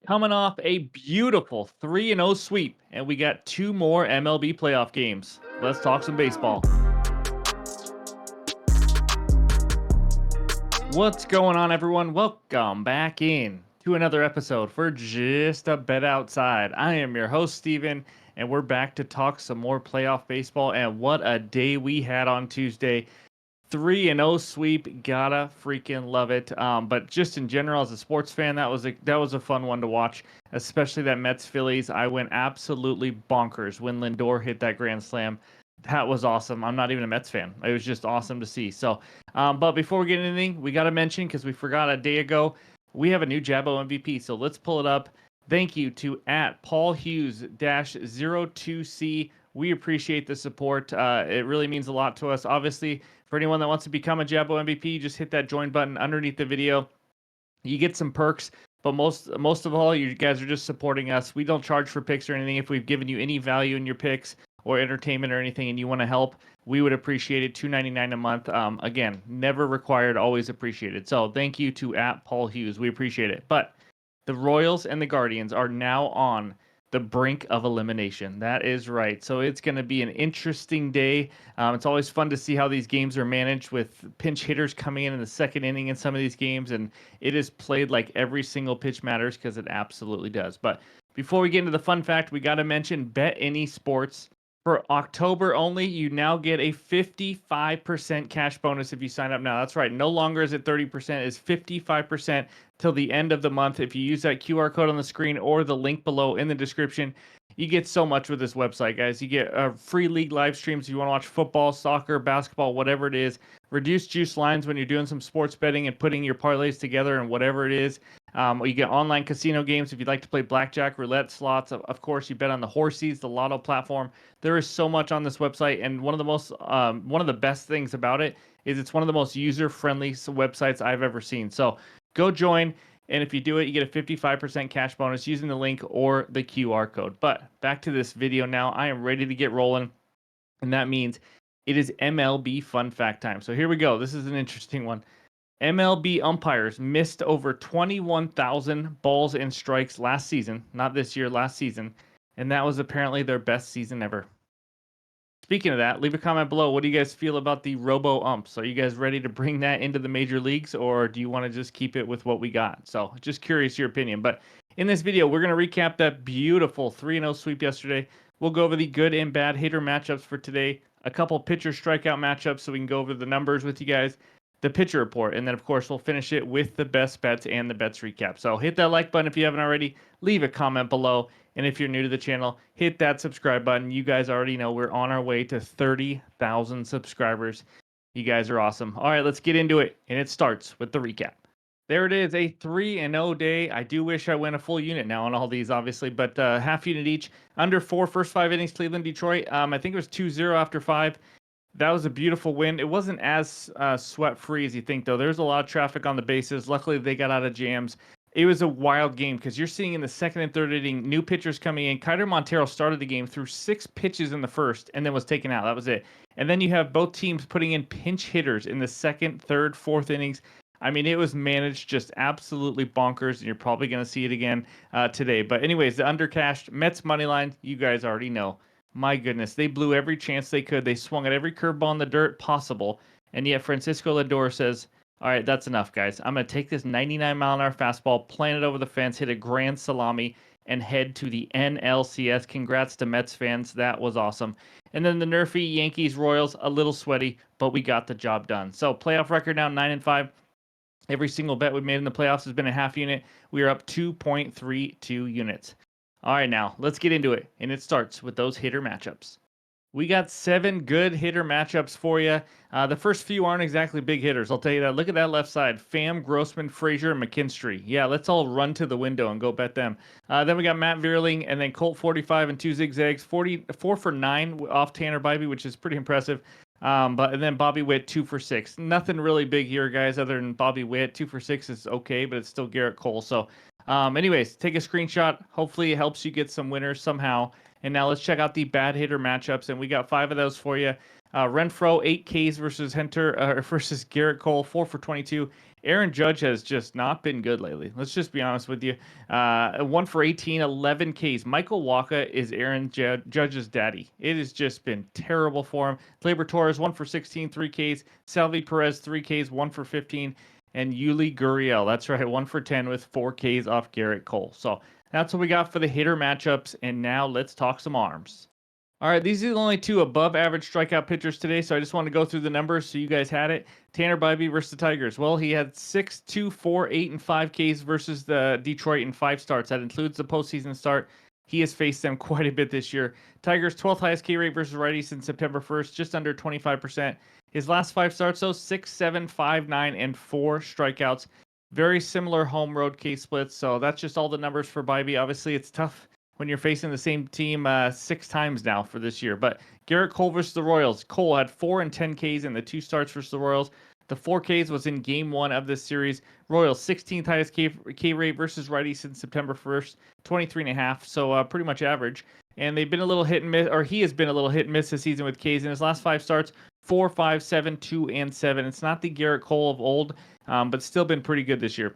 Coming off a beautiful 3-0 sweep, and we got two more MLB playoff games. Let's talk some baseball. What's going on, everyone? Welcome back in to another episode for Just a Bet Outside. I am your host, Steven, and we're back to talk some more playoff baseball. And what a day we had on Tuesday. 3-0 sweep, gotta freaking love it. But just in general, as a sports fan, that was a fun one to watch, especially that Mets Phillies. I went absolutely bonkers when Lindor hit that grand slam. That was awesome. I'm not even a Mets fan. It was just awesome to see. So, but before we get anything, we got to mention, because we forgot a day ago, we have a new Jabbo MVP. So let's pull it up. Thank you to at Paul Hughes-02C. We appreciate the support. It really means a lot to us. Obviously, for anyone that wants to become a Jabbo MVP, just hit that join button underneath the video. You get some perks, but most of all, you guys are just supporting us. We don't charge for picks or anything. If we've given you any value in your picks or entertainment or anything, and you want to help, we would appreciate it. $2.99 a month. Again, never required, always appreciated. So thank you to at Paul Hughes. We appreciate it. But the Royals and the Guardians are now on the brink of elimination. That is right. So it's going to be an interesting day. It's always fun to see how these games are managed with pinch hitters coming in the second inning in some of these games. And it is played like every single pitch matters, because it absolutely does. But before we get into the fun fact, we got to mention Bet Any Sports. For October only, you now get a 55% cash bonus if you sign up now. That's right. No longer is it 30%, it's 55% till the end of the month. If you use that QR code on the screen or the link below in the description, you get so much with this website, guys. You get free league live streams if you want to watch football, soccer, basketball, whatever it is. Reduced juice lines when you're doing some sports betting and putting your parlays together and whatever it is. You get online casino games if you'd like to play blackjack, roulette, slots. Of course, you bet on the Horsies, the Lotto platform. There is so much on this website, and one of the best things about it is it's one of the most user-friendly websites I've ever seen. So go join, and if you do it, you get a 55% cash bonus using the link or the QR code. But back to this video now. I am ready to get rolling, and that means it is MLB fun fact time. So here we go. This is an interesting one. MLB umpires missed over 21,000 balls and strikes last season, not this year, last season, and that was apparently their best season ever. Speaking of that, leave a comment below. What do you guys feel about the robo umps? Are you guys ready to bring that into the major leagues, or do you want to just keep it with what we got? So just curious your opinion. But in this video, we're going to recap that beautiful 3-0 sweep yesterday. We'll go over the good and bad hitter matchups for today, a couple pitcher strikeout matchups so we can go over the numbers with you guys, the pitcher report, and then of course we'll finish it with the best bets and the bets recap. So hit that like button if you haven't already, leave a comment below, and if you're new to the channel, hit that subscribe button. You guys already know we're on our way to 30,000 subscribers. You guys are awesome. All right, let's get into it, and it starts with the recap. There it is, a 3-0 day. I do wish I went a full unit now on all these, obviously, but half unit each. Under 4 first 5 innings, Cleveland, Detroit. I think it was 2-0 after 5. That was a beautiful win. It wasn't as sweat-free as you think, though. There's a lot of traffic on the bases. Luckily, they got out of jams. It was a wild game because you're seeing in the second and third inning new pitchers coming in. Kiter Montero started the game, threw 6 pitches in the first, and then was taken out. That was it. And then you have both teams putting in pinch hitters in the second, third, fourth innings. I mean, it was managed just absolutely bonkers, and you're probably going to see it again today. But anyways, the undercashed Mets money line, you guys already know. My goodness, they blew every chance they could. They swung at every curveball in the dirt possible. And yet Francisco Lindor says, all right, that's enough, guys. I'm going to take this 99-mile-an-hour fastball, plant it over the fence, hit a grand salami, and head to the NLCS. Congrats to Mets fans. That was awesome. And then the nerfy Yankees Royals, a little sweaty, but we got the job done. So playoff record now 9-5. Every single bet we've made in the playoffs has been a half unit. We are up 2.32 units. All right, now let's get into it, and it starts with those hitter matchups. We got 7 good hitter matchups for you. The first few aren't exactly big hitters, I'll tell you that. Look at that left side. Pham, Grossman, Frazier, and McKinstry. Yeah, let's all run to the window and go bet them. Then we got Matt Vierling, and then Colt 45 and 2 zigzags. 4 for 9 off Tanner Bybee, which is pretty impressive. And then Bobby Witt 2 for 6. Nothing really big here, guys, other than Bobby Witt. 2 for 6 is okay, but it's still Garrett Cole. So anyways, take a screenshot. Hopefully it helps you get some winners somehow. And now let's check out the bad hitter matchups. And we got 5 of those for you. Renfro 8 Ks versus Hunter versus Garrett Cole 4 for 22. Aaron Judge has just not been good lately. Let's just be honest with you. 1 for 18, 11 Ks. Michael Wacha is Aaron Judge's daddy. It has just been terrible for him. Gleyber Torres 1 for 16, 3 Ks. Salvi Perez 3 Ks, 1 for 15. And Yuli Gurriel, that's right, 1 for 10 with 4 Ks off Garrett Cole. So that's what we got for the hitter matchups. And now let's talk some arms. All right, these are the only two above average strikeout pitchers today, so I just want to go through the numbers so you guys had it. Tanner Bybee versus the Tigers. Well, he had 6, 2, 4, 8, and 5 Ks versus the Detroit in 5 starts. That includes the postseason start. He has faced them quite a bit this year. Tigers' 12th highest K rate versus righties since September 1st, just under 25%. His last 5 starts, though, 6, 7, 5, 9, and 4 strikeouts. Very similar home road K splits, so that's just all the numbers for Bybee. Obviously, it's tough when you're facing the same team 6 times now for this year. But Garrett Cole versus the Royals. Cole had 4 and 10 Ks in the 2 starts versus the Royals. The 4 Ks was in Game 1 of this series. Royals 16th highest K rate versus righty since September 1st, 23.5, so pretty much average. And they've been a little hit and miss, or he has been a little hit and miss this season with Ks. In his last 5 starts, 4, 5, 7, 2, and 7. It's not the Garrett Cole of old, but still been pretty good this year.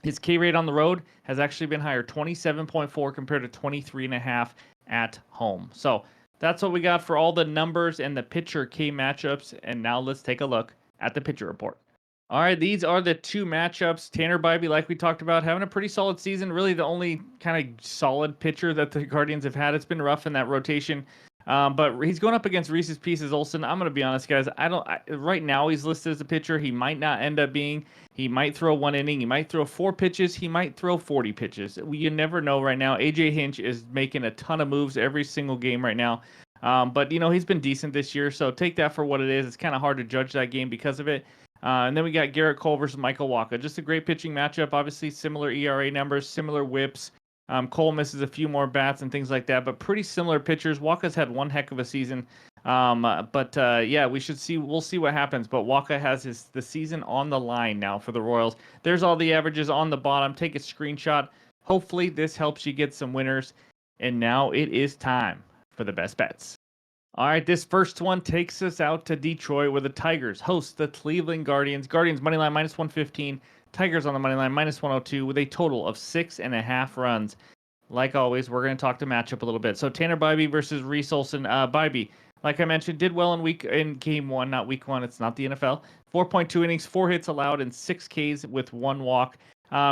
His K rate on the road has actually been higher, 27.4 compared to 23.5 at home. So that's what we got for all the numbers and the pitcher K matchups. And now let's take a look at the pitcher report. All right, these are the 2 matchups. Tanner Bybee, like we talked about, having a pretty solid season. Really the only kind of solid pitcher that the Guardians have had. It's been rough in that rotation. But he's going up against Reese's Pieces Olsen. I'm going to be honest, guys. Right now he's listed as a pitcher. He might not end up being. He might throw 1 inning. He might throw 4 pitches. He might throw 40 pitches. You never know right now. AJ Hinch is making a ton of moves every single game right now. But, he's been decent this year. So take that for what it is. It's kind of hard to judge that game because of it. And then we got Garrett Cole versus Michael Wacha. Just a great pitching matchup. Obviously, similar ERA numbers, similar whips. Cole misses a few more bats and things like that, but pretty similar pitchers. Wacha's had one heck of a season. Yeah, we'll see what happens. But Wacha has the season on the line now for the Royals. There's all the averages on the bottom. Take a screenshot. Hopefully this helps you get some winners. And now it is time for the best bets. All right, this first one takes us out to Detroit, where the Tigers host the Cleveland Guardians. Guardians money line minus 115. Tigers on the money line minus 102 with a total of 6.5 runs. Like always, we're going to talk to matchup a little bit. So Tanner Bybee versus Reese Olson. Bybee, like I mentioned, did well in game 1, not week 1. It's not the NFL. 4.2 innings, 4 hits allowed, and 6 Ks with 1 walk.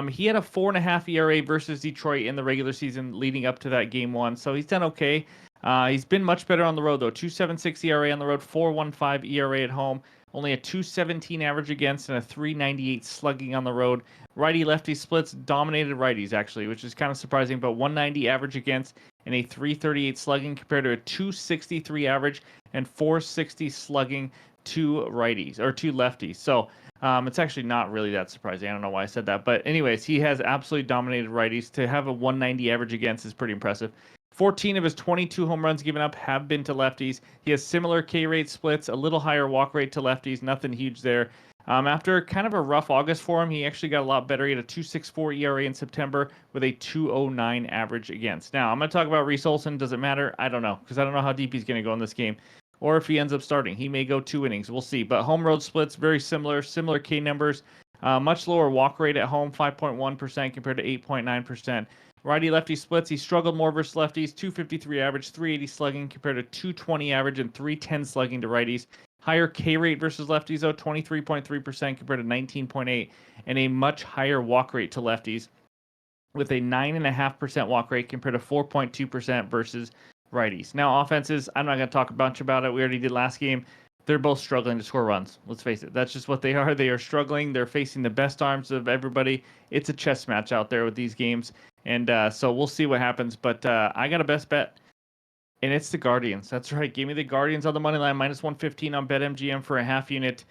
He had a 4.5 ERA versus Detroit in the regular season leading up to that game 1, so he's done okay. He's been much better on the road, though. 2.76 ERA on the road, 4.15 ERA at home. Only a 2.17 average against and a 3.98 slugging on the road. Righty-lefty splits dominated righties, actually, which is kind of surprising, but 1.90 average against and a 3.38 slugging compared to a 2.63 average and 4.60 slugging to righties, or to lefties. So it's actually not really that surprising. I don't know why I said that. But anyways, he has absolutely dominated righties. To have a 1.90 average against is pretty impressive. 14 of his 22 home runs given up have been to lefties. He has similar K rate splits, a little higher walk rate to lefties, nothing huge there. After kind of a rough August for him, he actually got a lot better. He had a 2.64 ERA in September with a 2.09 average against. Now, I'm going to talk about Reese Olson. Does it matter? I don't know, because I don't know how deep he's going to go in this game, or if he ends up starting. He may go 2 innings. We'll see. But home road splits, very similar K numbers. Much lower walk rate at home, 5.1% compared to 8.9%. Righty-lefty splits, he struggled more versus lefties, 2.53 average, 3.80 slugging compared to 2.20 average and 3.10 slugging to righties. Higher K rate versus lefties, though, 23.3% compared to 19.8, and a much higher walk rate to lefties with a 9.5% walk rate compared to 4.2% versus righties. Now, offenses, I'm not going to talk a bunch about it. We already did last game. They're both struggling to score runs. Let's face it. That's just what they are. They are struggling. They're facing the best arms of everybody. It's a chess match out there with these games. And so we'll see what happens. But I got a best bet, and it's the Guardians. That's right. Give me the Guardians on the money line, minus 115 on BetMGM for a half unit.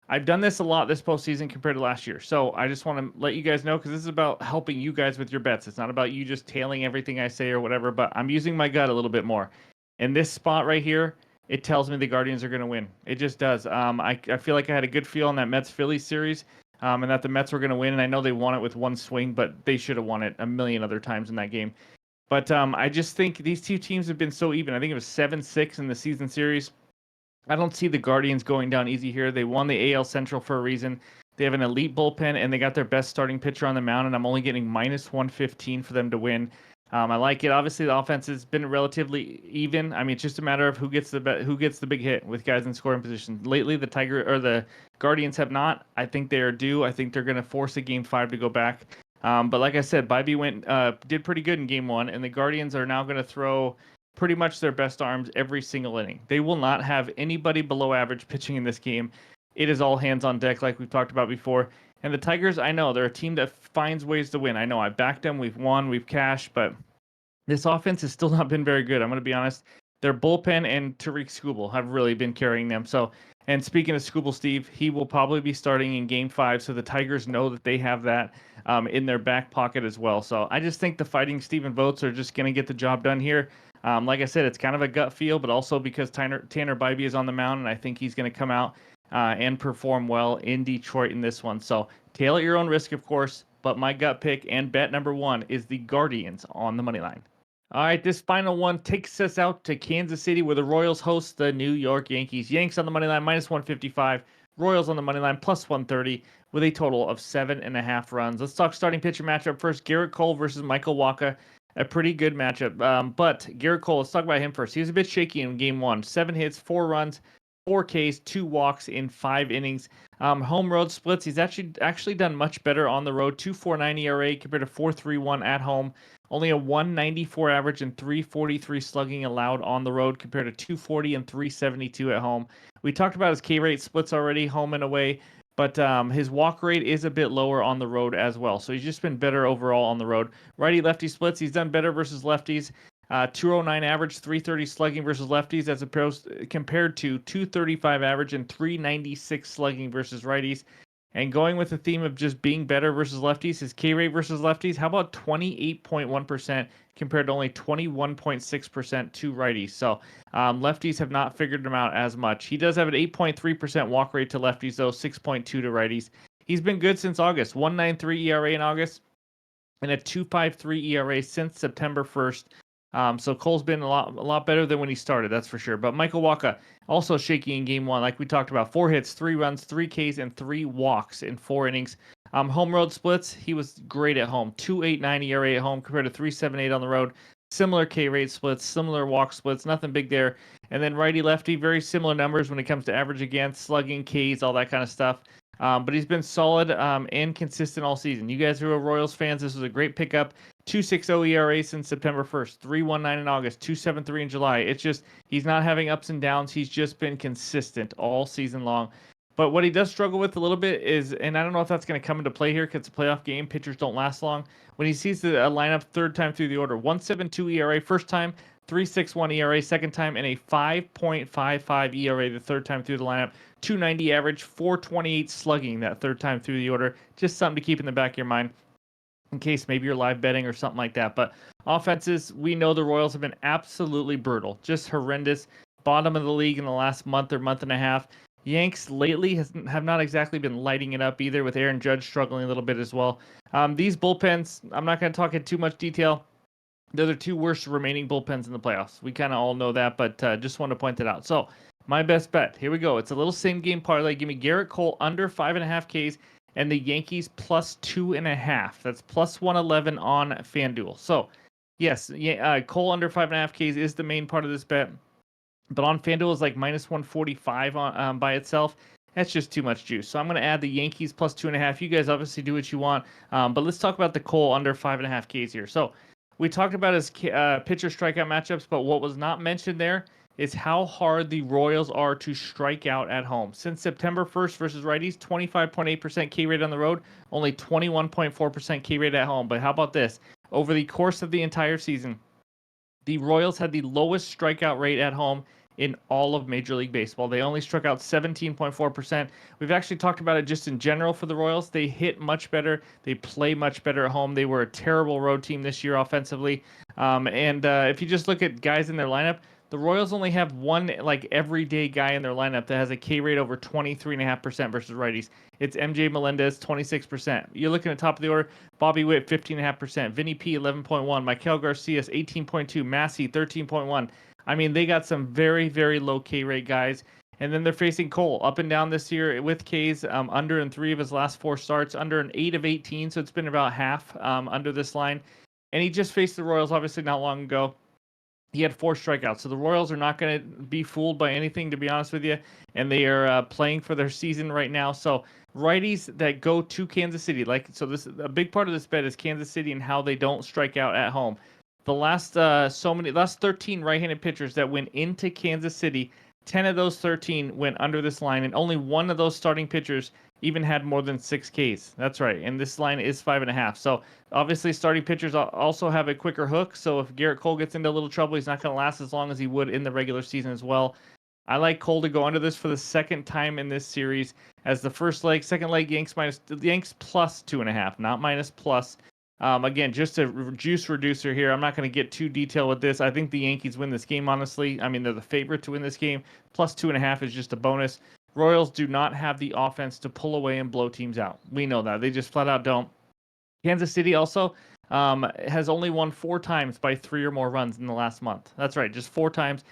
I've done this a lot this postseason compared to last year. So I just want to let you guys know, because this is about helping you guys with your bets. It's not about you just tailing everything I say or whatever, but I'm using my gut a little bit more. In this spot right here, it tells me the Guardians are going to win. It just does. I feel like I had a good feel in that Mets-Phillies series, and that the Mets were going to win. And I know they won it with one swing, but they should have won it a million other times in that game. But I just think these two teams have been so even. I think it was 7-6 in the season series. I don't see the Guardians going down easy here. They won the AL Central for a reason. They have an elite bullpen, and they got their best starting pitcher on the mound, and I'm only getting minus 115 for them to win. I like it. Obviously, the offense has been relatively even. I mean, it's just a matter of who gets the big hit with guys in scoring position. Lately, the Guardians have not. I think they are due. I think they're going to force a Game 5 to go back. But like I said, Bybee did pretty good in Game 1, and the Guardians are now going to throw pretty much their best arms every single inning. They will not have anybody below average pitching in this game. It is all hands on deck, like we've talked about before. And the Tigers, I know they're a team that finds ways to win. I know I backed them. We've won. We've cashed. But this offense has still not been very good. I'm going to be honest. Their bullpen and Tariq Skubal have really been carrying them. So, and speaking of Skubal, Steve, he will probably be starting in Game 5. So the Tigers know that they have that in their back pocket as well. So I just think the Fighting Stephen Votes are just going to get the job done here. Like I said, it's kind of a gut feel, but also because Tanner Bybee is on the mound, and I think he's going to come out and perform well in Detroit in this one. So tail at your own risk, of course, but my gut pick and bet number 1 is the Guardians on the money line. All right, this final one takes us out to Kansas City, where the Royals host the New York Yankees. Yanks on the money line, minus 155. Royals on the money line, plus 130, with a total of 7.5 runs. Let's talk starting pitcher matchup first. Garrett Cole versus Michael Wacha. A pretty good matchup. But Garrett Cole, let's talk about him first. He was a bit shaky in Game 1. 7 hits, 4 runs, 4 Ks, 2 walks in 5 innings. Home road splits, he's actually done much better on the road. 2.49 ERA compared to 4.31 at home. Only a 194 average and 343 slugging allowed on the road compared to 240 and 372 at home. We talked about his K rate splits already, home and away, but his walk rate is a bit lower on the road as well. So he's just been better overall on the road. Righty lefty splits, he's done better versus lefties. 209 average, 330 slugging versus lefties as opposed compared to 235 average and 396 slugging versus righties. And going with the theme of just being better versus lefties, his K rate versus lefties, how about 28.1% compared to only 21.6% to righties? So lefties have not figured him out as much. He does have an 8.3% walk rate to lefties, though, 6.2 to righties. He's been good since August, 1.93 ERA in August and a 2.53 ERA since September 1st. So Cole's been a lot better than when he started, that's for sure. But Michael Wacha also shaky in Game 1, like we talked about. 4 hits, 3 runs, 3 Ks, and 3 walks in 4 innings. Home road splits, he was great at home. 2.89 ERA at home compared to 3.78 on the road. Similar K rate splits, similar walk splits, nothing big there. And then righty lefty, very similar numbers when it comes to average against, slugging, Ks, all that kind of stuff. But he's been solid and consistent all season. You guys who are Royals fans, this was a great pickup. 2.60 ERA since September 1st, 3.19 in August, 2.73 in July. It's just he's not having ups and downs. He's just been consistent all season long. But what he does struggle with a little bit is, and I don't know if that's going to come into play here because it's a playoff game, pitchers don't last long. When he sees the lineup third time through the order, 1.72 ERA first time, 3.61 ERA second time, and a 5.55 ERA the third time through the lineup. 290 average, 428 slugging that third time through the order. Just something to keep in the back of your mind in case maybe you're live betting or something like that. But offenses, we know the Royals have been absolutely brutal, just horrendous. Bottom of the league in the last month or month and a half. Yanks lately have not exactly been lighting it up either, with Aaron Judge struggling a little bit as well. These bullpens, I'm not going to talk in too much detail. They're the 2 worst remaining bullpens in the playoffs. We kind of all know that, but just want to point it out. So my best bet, here we go. It's a little same game parlay. Give me Garrett Cole under 5.5 Ks and the Yankees plus 2.5. That's plus 111 on FanDuel. So yes, Cole under 5.5 Ks is the main part of this bet. But on FanDuel is like minus 145 on by itself. That's just too much juice. So I'm going to add the Yankees plus 2.5. You guys obviously do what you want. But let's talk about the Cole under 5.5 Ks here. So we talked about his pitcher strikeout matchups, but what was not mentioned there is how hard the Royals are to strike out at home. Since September 1st versus righties, 25.8% K rate on the road, only 21.4% K rate at home. But how about this? Over the course of the entire season, the Royals had the lowest strikeout rate at home in all of Major League Baseball. They only struck out 17.4%. We've actually talked about it just in general for the Royals. They hit much better. They play much better at home. They were a terrible road team this year offensively. If you just look at guys in their lineup, the Royals only have one like everyday guy in their lineup that has a K rate over 23.5% versus righties. It's MJ Melendez, 26%. You're looking at top of the order, Bobby Witt, 15.5%. Vinny P, 11.1. Maikel Garcia, 18.2. Massey, 13.1. I mean, they got some very, very low K rate guys. And then they're facing Cole up and down this year with K's, under in 3 of his last 4 starts, under in 8 of 18. So it's been about half under this line. And he just faced the Royals, obviously, not long ago. He had 4 strikeouts. So the Royals are not going to be fooled by anything, to be honest with you. And they are playing for their season right now. So righties that go to Kansas City, this a big part of this bet is Kansas City and how they don't strike out at home. The last last 13 right-handed pitchers that went into Kansas City, 10 of those 13 went under this line, and only one of those starting pitchers even had more than 6 Ks. That's right, and this line is 5.5. So obviously, starting pitchers also have a quicker hook. So if Garrett Cole gets into a little trouble, he's not going to last as long as he would in the regular season as well. I like Cole to go under this for the second time in this series as the first leg, second leg Yanks plus 2.5, not minus plus. Again, just a juice reducer here. I'm not going to get too detailed with this. I think the Yankees win this game, honestly. I mean, they're the favorite to win this game. Plus 2.5 is just a bonus. Royals do not have the offense to pull away and blow teams out. We know that. They just flat out don't. Kansas City also has only won 4 times by 3 or more runs in the last month. That's right, just 4 times.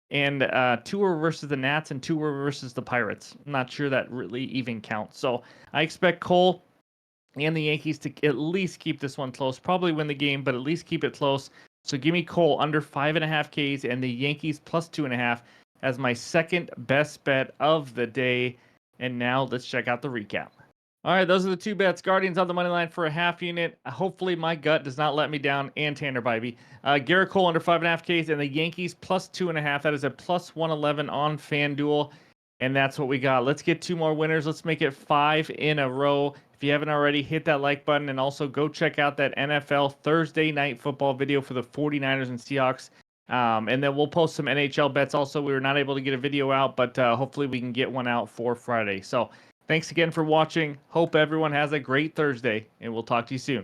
And 2 were versus the Nats and 2 were versus the Pirates. I'm not sure that really even counts. So I expect Cole and the Yankees to at least keep this one close. Probably win the game, but at least keep it close. So give me Cole under 5.5 Ks and the Yankees plus 2.5 as my second best bet of the day. And now let's check out the recap. All right, those are the 2 bets. Guardians on the money line for a half unit. Hopefully my gut does not let me down, and Tanner Bybee. Garrett Cole under 5.5 Ks and the Yankees plus 2.5. That is a plus 111 on FanDuel, and that's what we got. Let's get 2 more winners. Let's make it 5 in a row. If you haven't already, hit that like button, and also go check out that NFL Thursday Night Football video for the 49ers and Seahawks. And then we'll post some NHL bets also. We were not able to get a video out, but hopefully we can get one out for Friday. So thanks again for watching. Hope everyone has a great Thursday, and we'll talk to you soon.